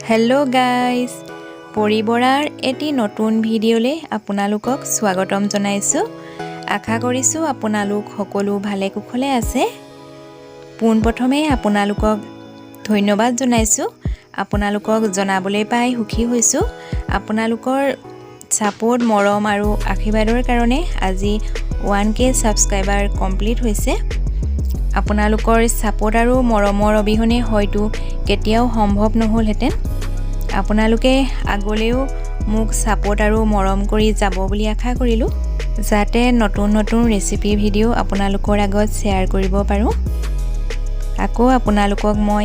Hello guys परिबरार eighty नतुन भिडिओले आपनालोকক स्वागतम जनाइছো आशा करिছো आपनालोक সকলো ভালে কুশলে আছে পুন প্ৰথমে आपनालोকক ধন্যবাদ জনাইছো आपनालोকক জনাবলৈ পাই সুখী হৈছো आपनालोকৰ সাপোৰ্ট মৰম আৰু আশীৰ্বাদৰ কাৰণে আজি 1k সাবস্ক্ৰাইবাৰ কমপ্লিট হৈছে आपनालोকৰ সাপোৰ্ট আৰু মৰমৰ অবিহনে হয়তো কেতিয়াও সম্ভৱ নহলহেতেন आपनालोके আগলেও মোক সাপোৰ্ট আৰু মৰম কৰি যাব বুলি আশা কৰিলো যাতে নতুন নতুন ৰেচিপি ভিডিও आपनालोকৰ আগত শেয়াৰ কৰিব পাৰো আকৌ आपनालोকক মই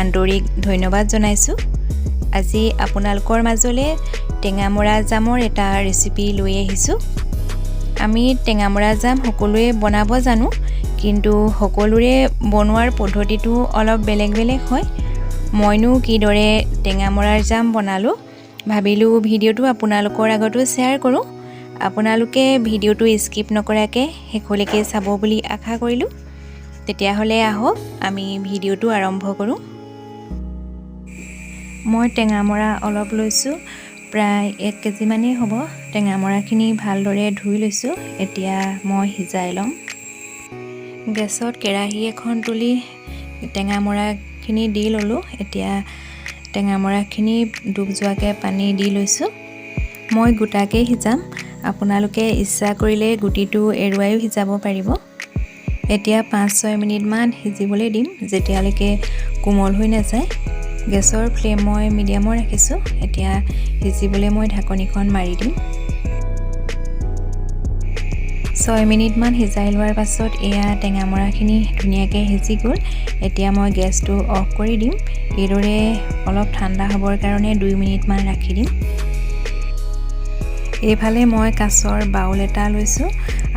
আন্তৰিক ধন্যবাদ জনাইছো আজি आपनालोকৰ মাজলে টেঙামৰা জামৰ এটা ৰেচিপি লৈ আহিছো আমি টেঙামৰা জাম সকলোৱে বনাব জানো কিন্তু সকলোৰে বনোৱাৰ পদ্ধতিটো অলপ বেলেগ বেলেগ হয় মইনো কিদৰে টেঙামৰাৰ জাম বনালো ভাবিলো ভিডিওটো আপোনালোকৰ আগতো শেয়াৰ কৰো আপোনালোকে ভিডিওটো স্কিপ নকৰাকে হেকলৈকে চাব বুলি আশা কৰিলো তেতিয়া হলে আহক আমি ভিডিওটো আৰম্ভ কৰো মই টেঙামৰা অলপ লৈছো প্ৰায় 1 কেজি মানে হ'ব টেঙামৰাখিনি ভালদৰে ধুই লৈছো এতিয়া মই হিজাই লম গেছত কেৰাহী এখন তুলি টেঙামৰা খিনি দি ললো এতিয়া টেঙামৰাখিনি ডুব যোৱাকে পানী দি লৈছো মই গুটাকে হিজাম আপোনালোকে ইচ্ছা কৰিলে গুটিটো এৰুৱাইও হিজাব পাৰিব এতিয়া 5-6 মিনিট মান হিজিবলৈ দিম যেতিয়ালৈকে কোমল হৈ নাযায় গেছৰ ফ্লেম মই মিডিয়ামৰ ৰাখিছো এতিয়া হিজিবলৈ মই ঢাকনিখন মাৰি দিম 6 মিনিট মান হিজাই লোৱাৰ পাছত এয়া টেঙামৰাখিনি ধুনীয়াকে হিজি গল এতিয়া মই গেছটো অফ কৰি দিম এদৰে অলপ ঠাণ্ডা হ'বৰ কাৰণে 2 মিনিট মান ৰাখি দিম এইফালে মই কাছৰ বাউল এটা লৈছো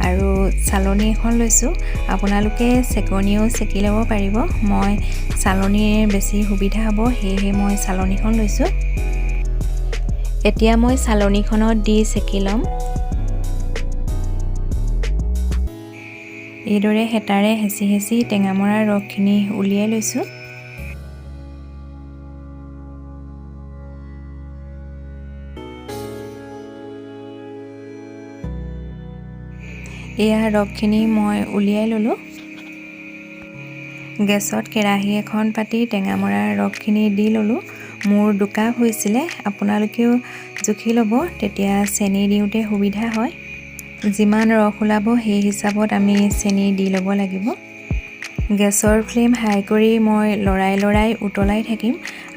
আৰু চালনী এখন লৈছো আপোনালোকে চেকনিও চেকি ল'ব পাৰিব মই চালনীৰ বেছি সুবিধা হ'ব হেহে মই চালনীখন লৈছো এতিয়া মই চালনীখনত দি চেকি লম এইদৰে হেতাৰে হেচি হেচি টেঙামৰাৰ ৰসখিনি উলিয়াই লৈছো এয়া ৰসখিনি মই উলিয়াই ললো গেছত কেৰাহী এখন পাতি টেঙামৰাৰ ৰসখিনি দি ললো মোৰ দুকাপ হৈছিলে আপোনালোকেও জুখি ল'ব তেতিয়া চেনি দিওঁতে সুবিধা হয় যিমান ৰস ওলাব সেই হিচাপত আমি চেনি দি ল'ব লাগিব গেছৰ ফ্লেম হাই কৰি মই লৰাই উতলাই থাকিম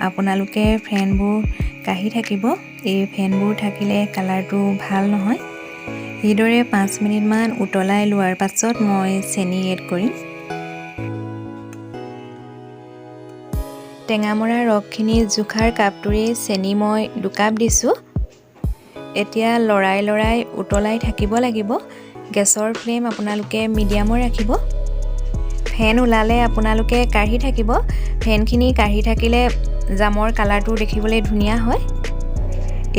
আপোনালোকে ফেনবোৰ কাঢ়ি থাকিব এই ফেনবোৰ থাকিলে কালাৰটো ভাল নহয় এইদৰে 5 মিনিট মান উতলাই লোৱাৰ পাছত মই চেনি এড কৰিম টেঙামৰা ৰসখিনি জুখাৰ কাপটোৰে চেনি মই দুকাপ দিছো এতিয়া লৰাই উতলাই থাকিব লাগিব গেছৰ ফ্লেম আপোনালোকে মিডিয়ামৰ ৰাখিব ফেন ওলালে আপোনালোকে কাঢ়ি থাকিব ফেনখিনি কাঢ়ি থাকিলে জামৰ কালাৰটো দেখিবলৈ ধুনীয়া হয়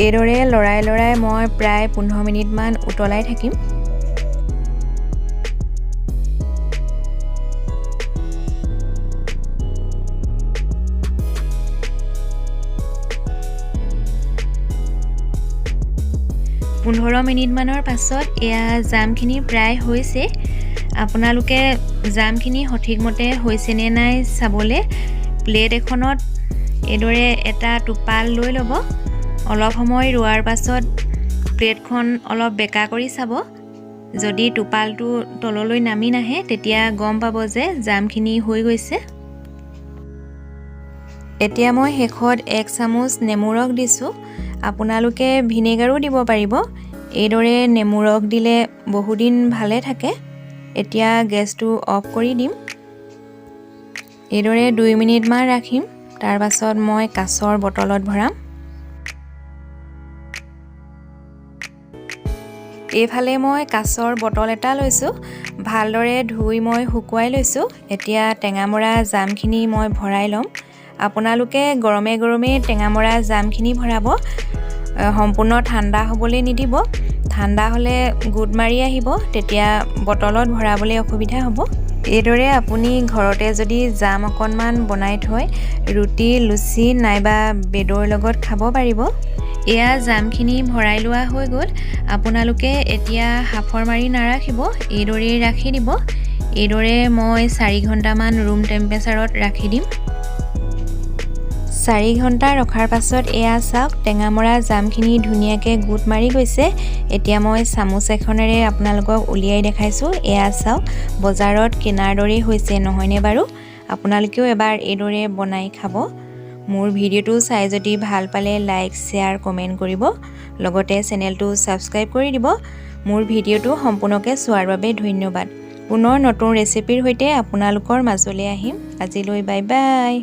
এইদৰে লৰাই মই প্ৰায় 15 মিনিট মান উতলাই থাকিম পোন্ধৰ মিনিট মানৰ পাছত এয়া জামখিনি প্ৰায় হৈছে আপোনালোকে জামখিনি সঠিকমতে হৈছে নে নাই চাবলে প্লেট এখনত এদৰে এটা টোপাল লৈ ল'ব অলপ সময় ৰোৱাৰ পাছত প্লেটখন অলপ বেকা কৰি চাব যদি টোপালটো তললৈ নামি নাহে তেতিয়া গম পাব যে জামখিনি হৈ গৈছে এতিয়া মই শেষত 1 চামুচ নেমু ৰস দিছো আপোনালোকে ভিনেগাৰো দিব পাৰিব এইদৰে নেমু ৰস দিলে বহুদিন ভালে থাকে এতিয়া গেছটো অফ কৰি দিম এইদৰে 2 মিনিট মান ৰাখিম তাৰ পাছত মই কাছৰ বটলত ভৰাম এইফালে মই কাছৰ বটল এটা লৈছো ভালদৰে ধুই মই শুকুৱাই লৈছো এতিয়া টেঙামৰা জামখিনি মই ভৰাই লম আপোনালোকে গৰমে টেঙামৰা জামখিনি ভৰাব সম্পূৰ্ণ ঠাণ্ডা হ'বলৈ নিদিব ঠাণ্ডা হ'লে গুড মাৰি আহিব তেতিয়া বটলত ভৰাবলৈ অসুবিধা হ'ব এইদৰে আপুনি ঘৰতে যদি জাম অকণমান বনাই থয় ৰুটি লুচি নাইবা বেডৰ লগত খাব পাৰিব। এয়া জামখিনি ভৰাই লোৱা হৈ গ'ল। আপোনালোকে এতিয়া হাফৰ মাৰি নাৰাখিব, এইদৰেই ৰাখি দিব। এইদৰে মই 4 ঘণ্টামান ৰুম টেম্পাৰেচাৰত ৰাখি দিম। 4 ঘণ্টা ৰখাৰ পাছত এয়া চাওক টেঙামৰা জামখিনি ধুনীয়াকৈ গোট মাৰি গৈছে। এতিয়া মই চামুচ এখনেৰে আপোনালোকক উলিয়াই দেখাইছোঁ। এয়া চাওক বজাৰত কিনাৰ দৰেই হৈছে নহয়নে বাৰু? আপোনালোকেও এবাৰ এইদৰে বনাই খাব। মোৰ ভিডিঅ'টো চাই যদি ভাল পালে লাইক শ্বেয়াৰ কমেণ্ট কৰিব, লগতে চেনেলটো ছাবস্ক্ৰাইব কৰি দিব। মোৰ ভিডিঅ'টো সম্পূৰ্ণকৈ চোৱাৰ বাবে ধন্যবাদ। পুনৰ নতুন ৰেচিপিৰ সৈতে আপোনালোকৰ মাজলৈ আহিম। আজিলৈ বাই বাই।